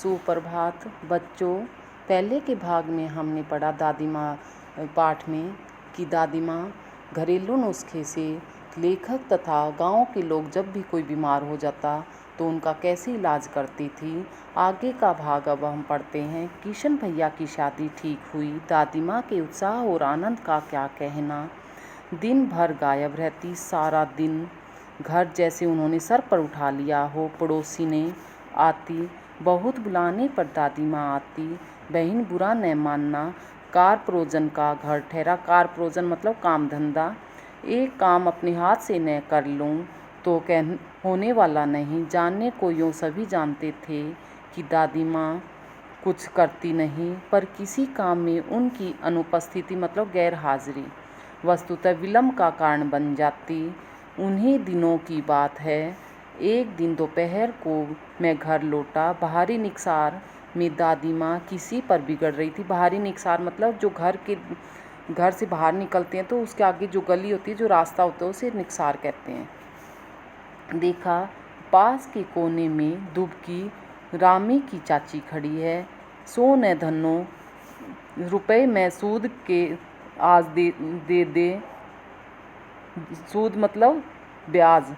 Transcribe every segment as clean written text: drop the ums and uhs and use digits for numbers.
सुप्रभात बच्चों। पहले के भाग में हमने पढ़ा दादी माँ पाठ में कि दादी माँ घरेलू नुस्खे से लेखक तथा गांव के लोग जब भी कोई बीमार हो जाता तो उनका कैसे इलाज करती थी। आगे का भाग अब हम पढ़ते हैं। किशन भैया की शादी ठीक हुई, दादी माँ के उत्साह और आनंद का क्या कहना। दिन भर गायब रहती, सारा दिन घर जैसे उन्होंने सर पर उठा लिया हो। पड़ोसी ने आती, बहुत बुलाने पर दादी माँ आती। बहन बुरा न मानना, कारप्रोजन का घर ठहरा। कारप्रोजन मतलब काम धंधा। एक काम अपने हाथ से न कर लूँ तो होने वाला नहीं। जानने को यूँ सभी जानते थे कि दादी माँ कुछ करती नहीं, पर किसी काम में उनकी अनुपस्थिति मतलब गैर हाजिरी वस्तुतः विलम्ब का कारण बन जाती। उन्हीं दिनों की बात है। एक दिन दोपहर को मैं घर लौटा। बाहरी निकसार में दादी माँ किसी पर बिगड़ रही थी। बाहरी निकसार मतलब जो घर से बाहर निकलते हैं तो उसके आगे जो गली होती है, जो रास्ता होता है, उसे निकसार कहते हैं। देखा, पास के कोने में दुबकी रामी की चाची खड़ी है। सो न धनो रुपए मैं सूद के आज दे सूद मतलब ब्याज।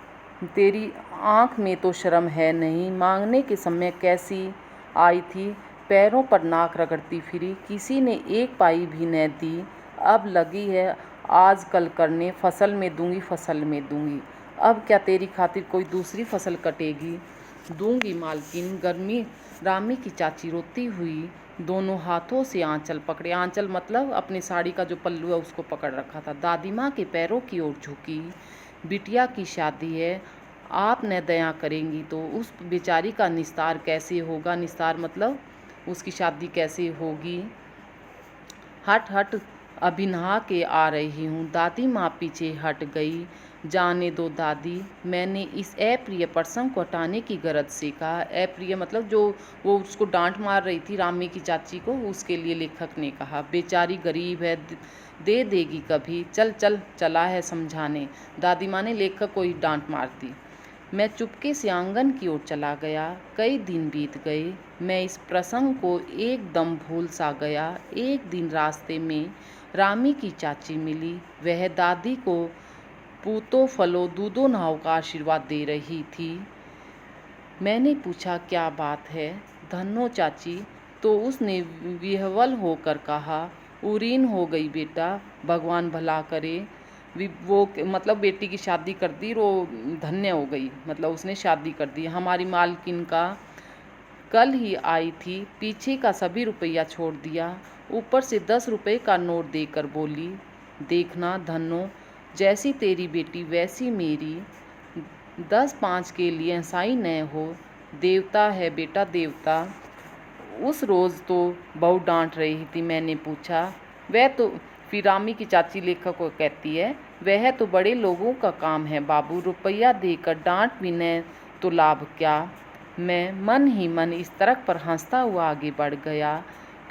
तेरी आँख में तो शर्म है नहीं। मांगने के समय कैसी आई थी, पैरों पर नाक रगड़ती फिरी। किसी ने एक पाई भी न दी। अब लगी है आज कल करने, फसल में दूंगी, फसल में दूंगी। अब क्या तेरी खातिर कोई दूसरी फसल कटेगी? दूंगी मालकिन। गर्मी रामी की चाची रोती हुई दोनों हाथों से आंचल पकड़े। आंचल मतलब अपनी साड़ी का जो पल्लू है उसको पकड़ रखा था। दादी माँ के पैरों की ओर झुकी। बिटिया की शादी है, आप न दया करेंगी तो उस बेचारी का निस्तार कैसे होगा। निस्तार मतलब उसकी शादी कैसे होगी। हट हट, अभी नहा के आ रही हूँ। दादी माँ पीछे हट गई। जाने दो दादी, मैंने इस अप्रिय प्रसंग को हटाने की गरज से कहा। अप्रिय मतलब जो वो उसको डांट मार रही थी रामी की चाची को, उसके लिए लेखक ने कहा। बेचारी गरीब है, दे देगी कभी। चल चल, चला है समझाने। दादी माँ ने लेखक को ही डांट मार दी। मैं चुपके से आंगन की ओर चला गया। कई दिन बीत गए, मैं इस प्रसंग को एकदम भूल सा गया। एक दिन रास्ते में रामी की चाची मिली। वह दादी को पूतो फलो दूधो नाव का आशीर्वाद दे रही थी। मैंने पूछा क्या बात है धन्नो चाची, तो उसने विह्वल होकर कहा, उरीन हो गई बेटा, भगवान भला करे। वो मतलब बेटी की शादी कर दी, वो धन्य हो गई, मतलब उसने शादी कर दी। हमारी मालकिन का कल ही आई थी, पीछे का सभी रुपया छोड़ दिया, ऊपर से 10 रुपये का नोट देकर बोली, देखना धन्नो, जैसी तेरी बेटी वैसी मेरी। 10-5 के लिए ऐसाई न हो, देवता है बेटा देवता। उस रोज़ तो बहुत डांट रही थी। मैंने पूछा, वह तो, फिर रामी की चाची लेखक को कहती है, वह तो बड़े लोगों का काम है बाबू, रुपया देकर डांट भी न तो लाभ क्या। मैं मन ही मन इस तर्क पर हंसता हुआ आगे बढ़ गया।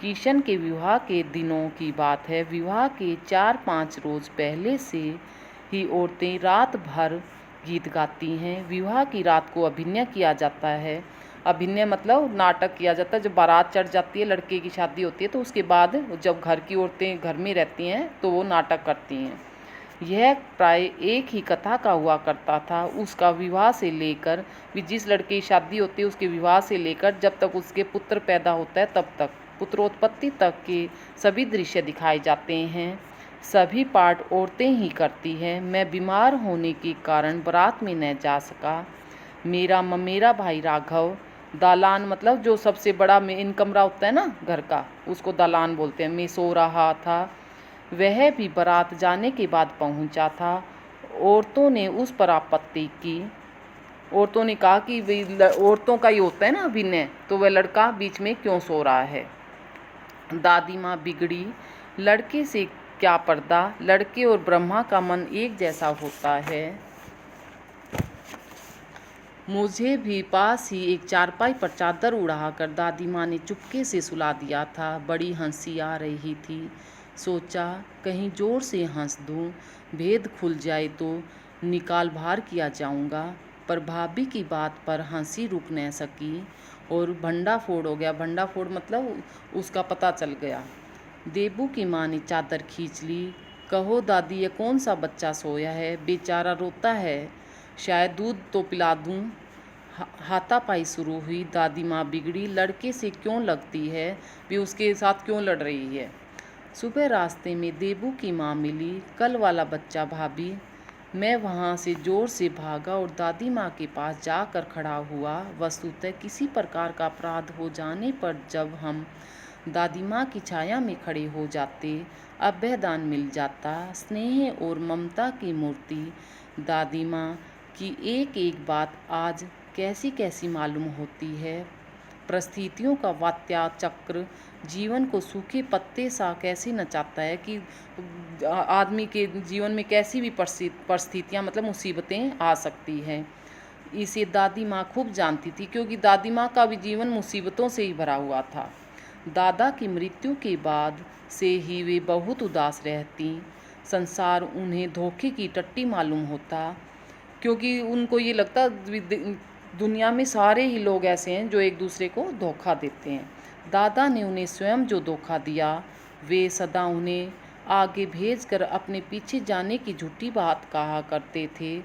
किशन के विवाह के दिनों की बात है। विवाह के 4-5 रोज़ पहले से ही औरतें रात भर गीत गाती हैं। विवाह की रात को अभिनय किया जाता है। अभिनय मतलब नाटक किया जाता है। जब बारात चढ़ जाती है, लड़के की शादी होती है, तो उसके बाद जब घर की औरतें घर में रहती हैं तो वो नाटक करती हैं। यह प्राय एक ही कथा का हुआ करता था। उसका विवाह से लेकर, जिस लड़के की शादी होती है उसके विवाह से लेकर जब तक उसके पुत्र पैदा होता है तब तक, पुत्रोत्पत्ति तक के सभी दृश्य दिखाए जाते हैं। सभी पाठ औरतें ही करती हैं। मैं बीमार होने के कारण बारात में न जा सका। मेरा भाई राघव, दालान मतलब जो सबसे बड़ा मेन कमरा होता है ना घर का, उसको दालान बोलते हैं, मैं सो रहा था। वह भी बारात जाने के बाद पहुंचा था। औरतों ने उस पर आपत्ति की। औरतों ने कहा कि औरतों का ही होता है ना अभिनय, तो वह लड़का बीच में क्यों सो रहा है। दादी माँ बिगड़ी, लड़के से क्या पर्दा, लड़के और ब्रह्मा का मन एक जैसा होता है। मुझे भी पास ही एक चारपाई पर चादर उड़ाकर दादी माँ ने चुपके से सुला दिया था। बड़ी हंसी आ रही थी। सोचा कहीं जोर से हंस दूँ, भेद खुल जाए तो निकाल बाहर किया जाऊँगा। पर भाभी की बात पर हंसी रुक न सकी और भंडा फोड़ हो गया। भंडा फोड़ मतलब उसका पता चल गया। देबू की माँ ने चादर खींच ली। कहो दादी, ये कौन सा बच्चा सोया है, बेचारा रोता है, शायद दूध तो पिला दूँ। हाथापाई शुरू हुई। दादी माँ बिगड़ी, लड़के से क्यों लगती है, भी उसके साथ क्यों लड़ रही है। सुबह रास्ते में देबू की माँ मिली। कल वाला बच्चा भाभी। मैं वहाँ से ज़ोर से भागा और दादी माँ के पास जाकर खड़ा हुआ। वस्तुतः किसी प्रकार का अपराध हो जाने पर जब हम दादी माँ की छाया में खड़े हो जाते, अभयदान मिल जाता। स्नेह और ममता की मूर्ति दादी माँ की एक एक बात आज कैसी कैसी मालूम होती है। परिस्थितियों का वात्या चक्र जीवन को सूखे पत्ते सा कैसे नचाता है कि आदमी के जीवन में कैसी भी परिस्थितियाँ मतलब मुसीबतें आ सकती हैं। इसे दादी माँ खूब जानती थी, क्योंकि दादी माँ का भी जीवन मुसीबतों से ही भरा हुआ था। दादा की मृत्यु के बाद से ही वे बहुत उदास रहती। संसार उन्हें धोखे की टट्टी मालूम होता, क्योंकि उनको ये लगता दुनिया में सारे ही लोग ऐसे हैं जो एक दूसरे को धोखा देते हैं। दादा ने उन्हें स्वयं जो धोखा दिया, वे सदा उन्हें आगे भेजकर अपने पीछे जाने की झूठी बात कहा करते थे।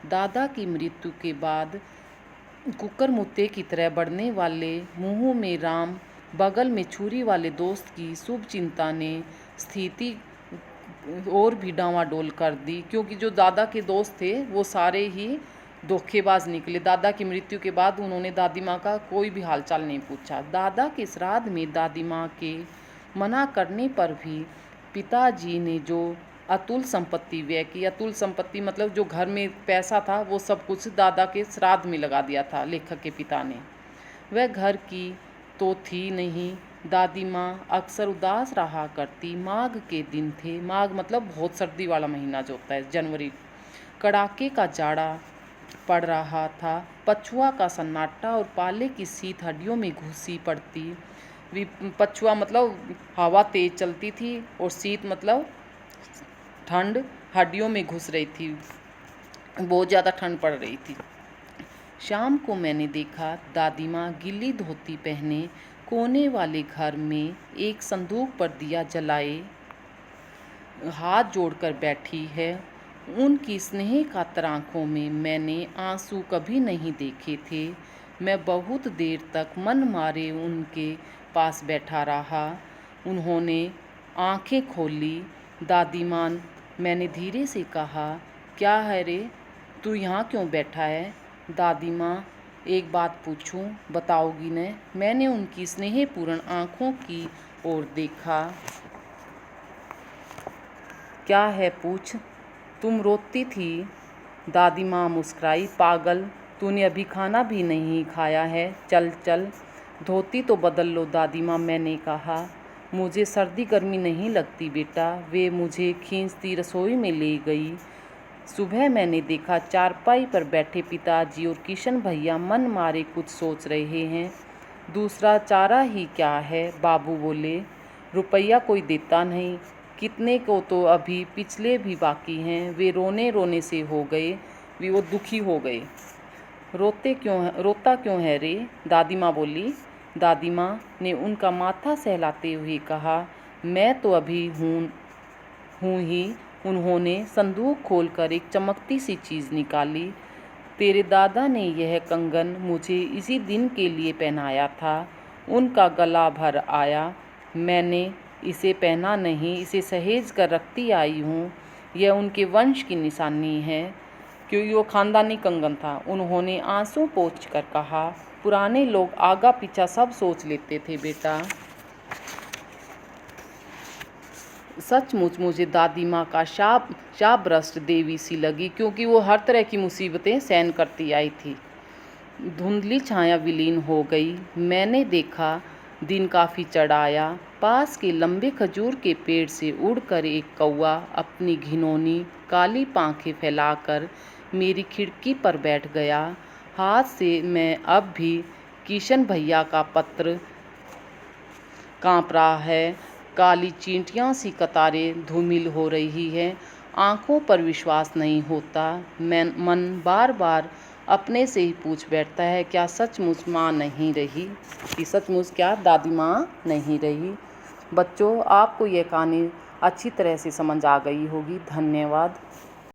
दादा की मृत्यु के बाद कुकर मुत्ते की तरह बढ़ने वाले मुंह में राम, बगल में छुरी वाले दोस्त की शुभ चिंता ने स्थिति और भी डांवाडोल कर दी, क्योंकि जो दादा के दोस्त थे वो सारे ही धोखेबाज निकले। दादा की मृत्यु के बाद उन्होंने दादी माँ का कोई भी हालचाल नहीं पूछा। दादा के श्राद्ध में दादी माँ के मना करने पर भी पिताजी ने जो अतुल संपत्ति व्यय की, अतुल संपत्ति मतलब जो घर में पैसा था वो सब कुछ दादा के श्राद्ध में लगा दिया था लेखक के पिता ने। वह घर की तो थी नहीं। दादी माँ अक्सर उदास रहा करती। माघ के दिन थे। माघ मतलब बहुत सर्दी वाला महीना जो होता है, जनवरी। कड़ाके का जाड़ा पड़ रहा था। पछुआ का सन्नाटा और पाले की शीत हड्डियों में घुसी पड़ती। पछुआ मतलब हवा तेज चलती थी और शीत मतलब ठंड हड्डियों में घुस रही थी, बहुत ज़्यादा ठंड पड़ रही थी। शाम को मैंने देखा दादी माँ गीली धोती पहने कोने वाले घर में एक संदूक पर दिया जलाए हाथ जोड़कर बैठी है। उनकी स्नेह कातर आँखों में मैंने आंसू कभी नहीं देखे थे। मैं बहुत देर तक मन मारे उनके पास बैठा रहा। उन्होंने आंखें खोली। दादी माँ, मैंने धीरे से कहा, क्या है रे, तू यहाँ क्यों बैठा है? दादी माँ, एक बात पूछूं, बताओगी न? मैंने उनकी स्नेहपूर्ण आँखों की ओर देखा। क्या है, पूछ। तुम रोती थी। दादी माँ मुस्कुराई। पागल, तूने अभी खाना भी नहीं खाया है। चल चल धोती तो बदल लो। दादी माँ, मैंने कहा, मुझे सर्दी गर्मी नहीं लगती बेटा। वे मुझे खींचती रसोई में ले गई। सुबह मैंने देखा चारपाई पर बैठे पिताजी और किशन भैया मन मारे कुछ सोच रहे हैं। दूसरा चारा ही क्या है, बाबू बोले। रुपया कोई देता नहीं। कितने को तो अभी पिछले भी बाकी हैं। वे रोने रोने से हो गए, वो दुखी हो गए। रोता क्यों है रे? दादी माँ बोली। दादी माँ ने उनका माथा सहलाते हुए कहा, मैं तो अभी हूँ ही। उन्होंने संदूक खोलकर एक चमकती सी चीज़ निकाली। तेरे दादा ने यह कंगन मुझे इसी दिन के लिए पहनाया था। उनका गला भर आया। मैंने इसे पहना नहीं, इसे सहेज कर रखती आई हूँ। यह उनके वंश की निशानी है, क्योंकि वो खानदानी कंगन था। उन्होंने आंसू पोंछ कर कहा, पुराने लोग आगा पीछा सब सोच लेते थे बेटा। सचमुच मुझे दादी माँ का शापग्रस्त देवी सी लगी, क्योंकि वो हर तरह की मुसीबतें सहन करती आई थी। धुंधली छाया विलीन हो गई। मैंने देखा दिन काफ़ी चढ़ आया। पास के लंबे खजूर के पेड़ से उड़कर एक कौवा अपनी घिनौनी काली पांखें फैलाकर मेरी खिड़की पर बैठ गया। हाथ से मैं अब भी किशन भैया का पत्र काँप रहा है। काली चींटियाँ सी कतारें धूमिल हो रही है। आँखों पर विश्वास नहीं होता। मन बार बार अपने से ही पूछ बैठता है, क्या सचमुच माँ नहीं रही, कि सचमुच क्या दादी माँ नहीं रही। बच्चों, आपको यह कहानी अच्छी तरह से समझ आ गई होगी। धन्यवाद।